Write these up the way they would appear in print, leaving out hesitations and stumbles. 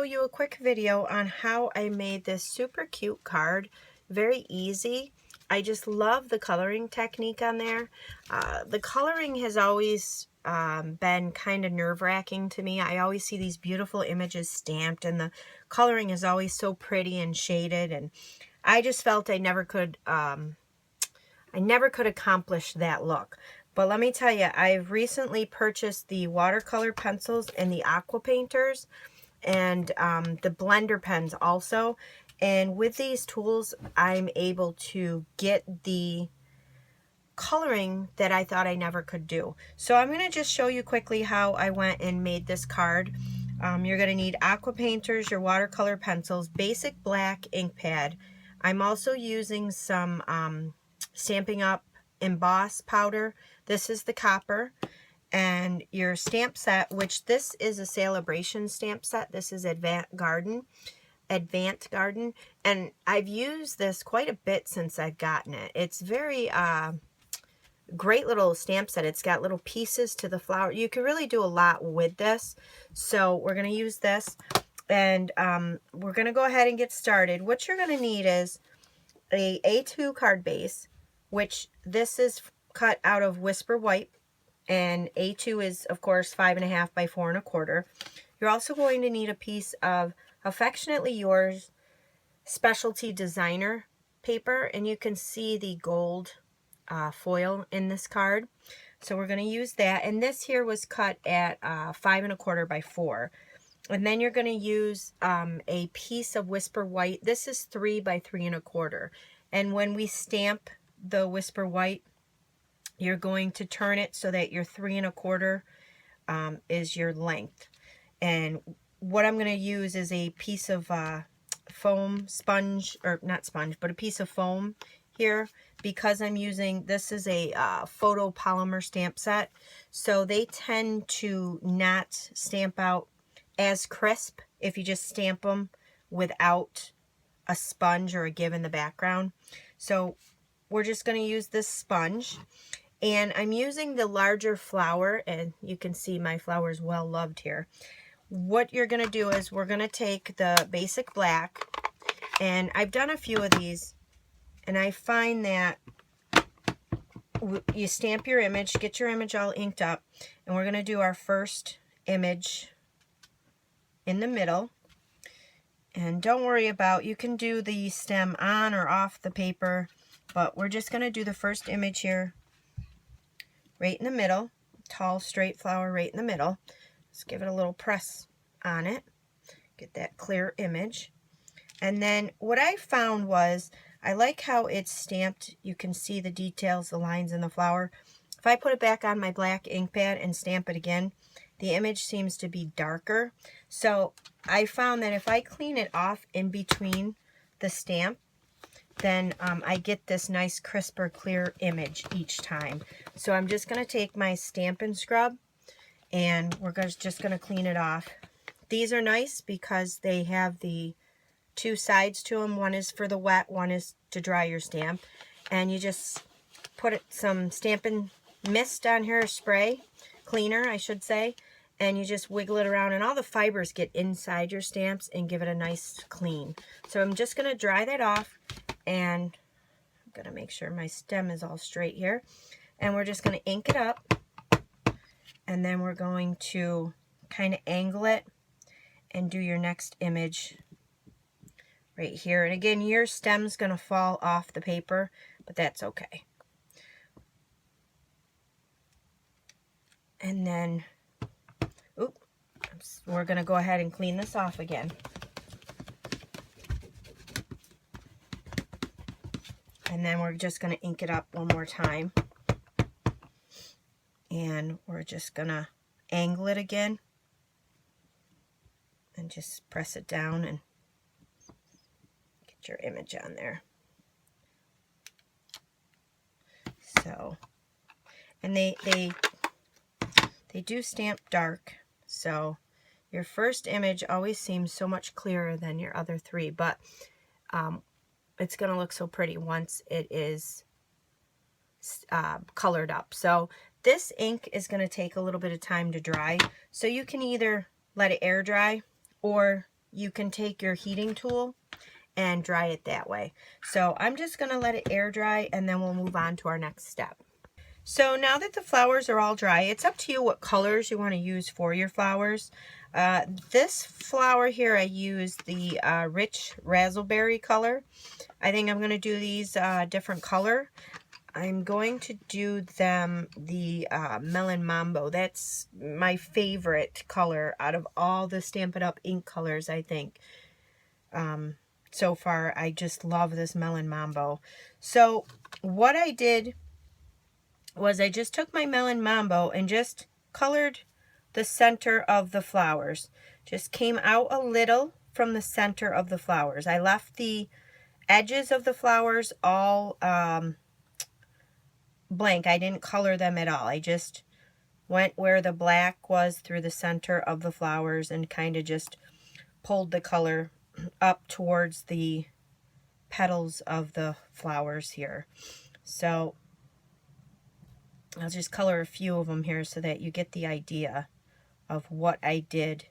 you a quick video on how I made this super cute card. Very easy. I just love the coloring technique on there. The coloring has always been kind of nerve-wracking to me. I always see these beautiful images stamped and the coloring is always so pretty and shaded, and I just felt I never could accomplish that look. But let me tell you, I've recently purchased the watercolor pencils and the Aqua Painters and the blender pens also. And with these tools, I'm able to get the coloring that I thought I never could do. So I'm going to just show you quickly how I went and made this card. You're going to need Aqua Painters, your watercolor pencils, basic black ink pad. I'm also using some Stampin' Up! Emboss powder. This is the copper. And your stamp set, which this is a Celebration stamp set. This is Avant-Garden. And I've used this quite a bit since I've gotten it. It's very great little stamp set. It's got little pieces to the flower. You can really do a lot with this. So we're going to use this. And we're going to go ahead and get started. What you're going to need is a A2 card base, which this is cut out of Whisper White, and A2 is of course 5.5 by 4 1/4. You're also going to need a piece of Affectionately Yours specialty designer paper, and you can see the gold foil in this card. So we're going to use that, and this here was cut at 5 1/4 by 4. And then you're going to use a piece of Whisper White. This is 3 by 3 1/4. And when we stamp the Whisper White, you're going to turn it so that your 3 1/4 is your length. And what I'm going to use is a piece of foam sponge, or not sponge, but a piece of foam here, because I'm using, this is a photopolymer stamp set, so they tend to not stamp out as crisp if you just stamp them without a sponge or a give in the background. So we're just going to use this sponge, and I'm using the larger flower, and you can see my flower is well loved here. What you're going to do is we're going to take the basic black, and I've done a few of these, and I find that you stamp your image, get your image all inked up, and we're going to do our first image in the middle. And don't worry about, you can do the stem on or off the paper, but we're just going to do the first image here right in the middle. Tall straight flower right in the middle. Just give it a little press on it, get that clear image. And then what I found was, I like how it's stamped. You can see the details, the lines in the flower. If I put it back on my black ink pad and stamp it again, the image seems to be darker. So I found that if I clean it off in between the stamp, then I get this nice crisper, clear image each time. So I'm just going to take my Stampin' Scrub, and we're just going to clean it off. These are nice because they have the two sides to them. One is for the wet, one is to dry your stamp. And you just put some Stampin' Mist on here, spray, cleaner I should say, and you just wiggle it around, and all the fibers get inside your stamps and give it a nice clean. So I'm just going to dry that off, and I'm going to make sure my stem is all straight here. And we're just going to ink it up, and then we're going to kind of angle it and do your next image right here. And again, your stem's going to fall off the paper, but that's okay. And then, we're going to go ahead and clean this off again. And then we're just going to ink it up one more time. And we're just going to angle it again. And just press it down and get your image on there. So, and they do stamp dark, so your first image always seems so much clearer than your other three, but it's going to look so pretty once it is colored up. So this ink is going to take a little bit of time to dry, so you can either let it air dry or you can take your heating tool and dry it that way. So I'm just going to let it air dry, and then we'll move on to our next step. So now that the flowers are all dry, it's up to you what colors you want to use for your flowers. This flower here, I used the rich raspberry color. I think I'm going to do these different color. I'm going to do them the Melon Mambo. That's my favorite color out of all the Stampin' Up! Ink colors, I think. So far, I just love this Melon Mambo. So what I did was I just took my Melon Mambo and just colored the center of the flowers. Just came out a little from the center of the flowers. I left the edges of the flowers all blank. I didn't color them at all. I just went where the black was through the center of the flowers and kind of just pulled the color up towards the petals of the flowers here. So I'll just color a few of them here so that you get the idea of what I did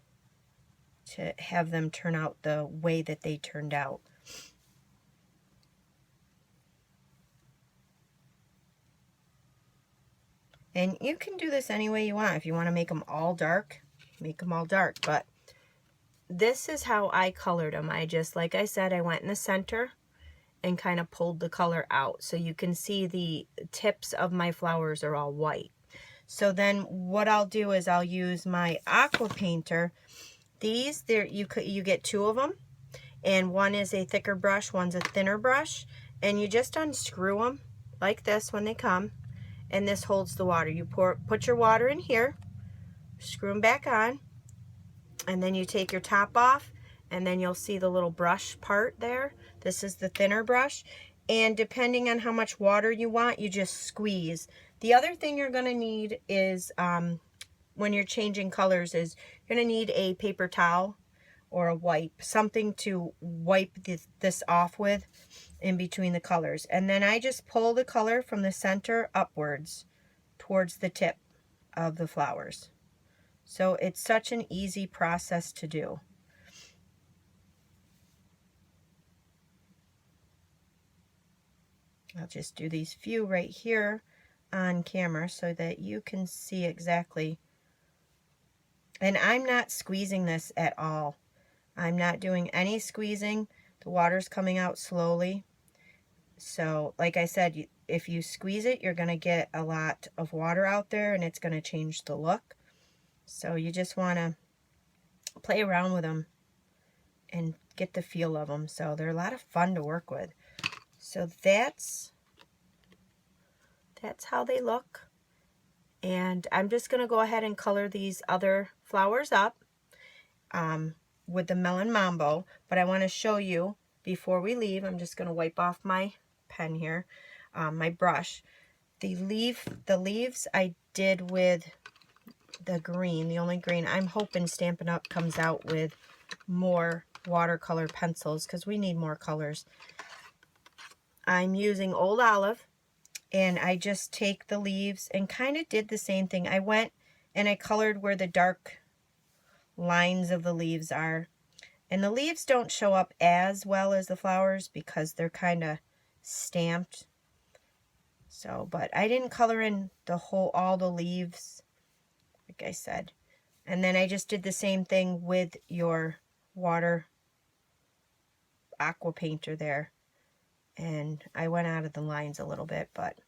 to have them turn out the way that they turned out. And you can do this any way you want. If you want to make them all dark, make them all dark. But this is how I colored them. I just, like I said, I went in the center and kind of pulled the color out. So you can see the tips of my flowers are all white. So then what I'll do is I'll use my Aqua Painter. These, there you get two of them. And one is a thicker brush, one's a thinner brush. And you just unscrew them like this when they come. And this holds the water. You put your water in here, screw them back on, and then you take your top off, and then you'll see the little brush part there. This is the thinner brush, and depending on how much water you want, you just squeeze. The other thing you're going to need is, when you're changing colors, is you're going to need a paper towel or a wipe, something to wipe this off with in between the colors. And then I just pull the color from the center upwards towards the tip of the flowers. So it's such an easy process to do. I'll just do these few right here on camera so that you can see exactly. And I'm not squeezing this at all. I'm not doing any squeezing. The water's coming out slowly. So, like I said, if you squeeze it, you're going to get a lot of water out there, and it's going to change the look. So you just want to play around with them and get the feel of them. So they're a lot of fun to work with. So that's how they look. And I'm just going to go ahead and color these other flowers up with the Melon Mambo. But I want to show you before we leave. I'm just going to wipe off my pen here, my brush. The leaves I did with the green, the only green. I'm hoping Stampin' Up! Comes out with more watercolor pencils because we need more colors. I'm using Old Olive, and I just take the leaves and kind of did the same thing. I went and I colored where the dark lines of the leaves are. And the leaves don't show up as well as the flowers because they're kind of stamped. So, but I didn't color in all the leaves, like I said. And then I just did the same thing with your water Aqua Painter there. And I went out of the lines a little bit, but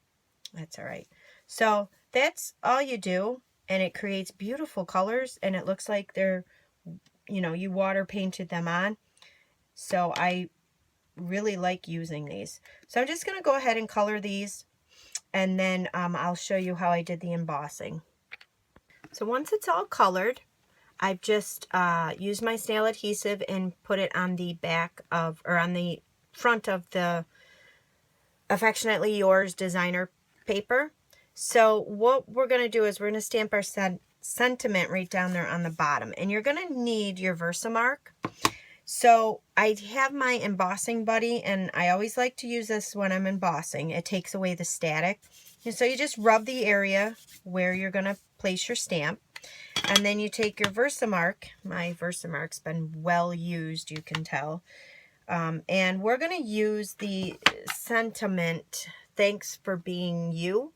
that's all right. So that's all you do, and it creates beautiful colors, and it looks like they're, you know, you water painted them on. So I really like using these. So I'm just going to go ahead and color these, and then I'll show you how I did the embossing. So once it's all colored, I've just used my snail adhesive and put it on the back of, or on the front of the Affectionately Yours designer paper. So what we're going to do is we're going to stamp our sentiment right down there on the bottom. And you're going to need your Versamark. So I have my embossing buddy, and I always like to use this when I'm embossing. It takes away the static. And so you just rub the area where you're going to place your stamp. And then you take your Versamark. My Versamark's been well used, you can tell. And we're going to use the sentiment, "Thanks for Being You."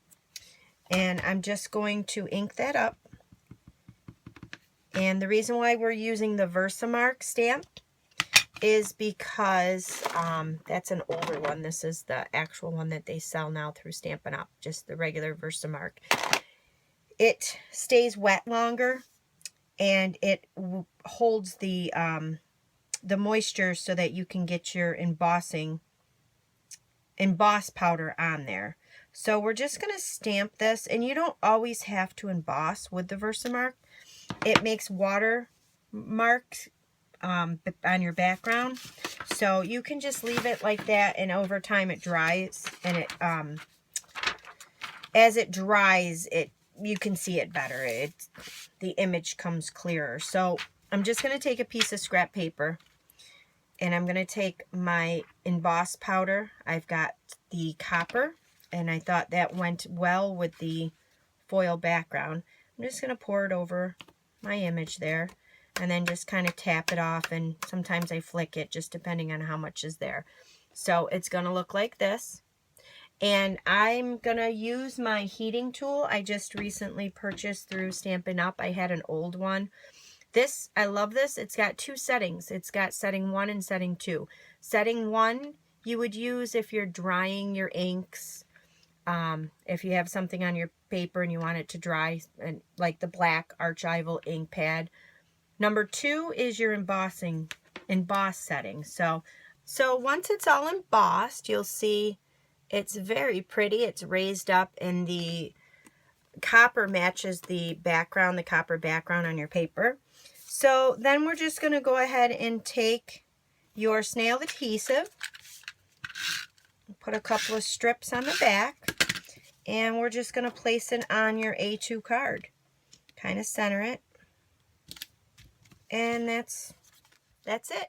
And I'm just going to ink that up. And the reason why we're using the Versamark stamp is because that's an older one. This is the actual one that they sell now through Stampin' Up, just the regular Versamark. It stays wet longer, and it holds the moisture so that you can get your emboss powder on there. So we're just going to stamp this, and you don't always have to emboss with the Versamark. It makes water marks on your background, so you can just leave it like that, and over time it dries, and it as it dries, you can see it better. The image comes clearer. So I'm just going to take a piece of scrap paper, and I'm going to take my emboss powder. I've got the copper, and I thought that went well with the foil background. I'm just going to pour it over my image there, and then just kind of tap it off, and sometimes I flick it, just depending on how much is there. So it's going to look like this. And I'm going to use my heating tool I just recently purchased through Stampin' Up. I had an old one. I love this. It's got two settings. It's got setting 1 and setting 2. Setting 1 you would use if you're drying your inks. If you have something on your paper and you want it to dry, and like the black archival ink pad. Number 2 is your emboss setting. So once it's all embossed, you'll see it's very pretty. It's raised up, and the copper matches the background, the copper background on your paper. So then we're just going to go ahead and take your snail adhesive, put a couple of strips on the back, and we're just going to place it on your A2 card. Kind of center it, and that's it.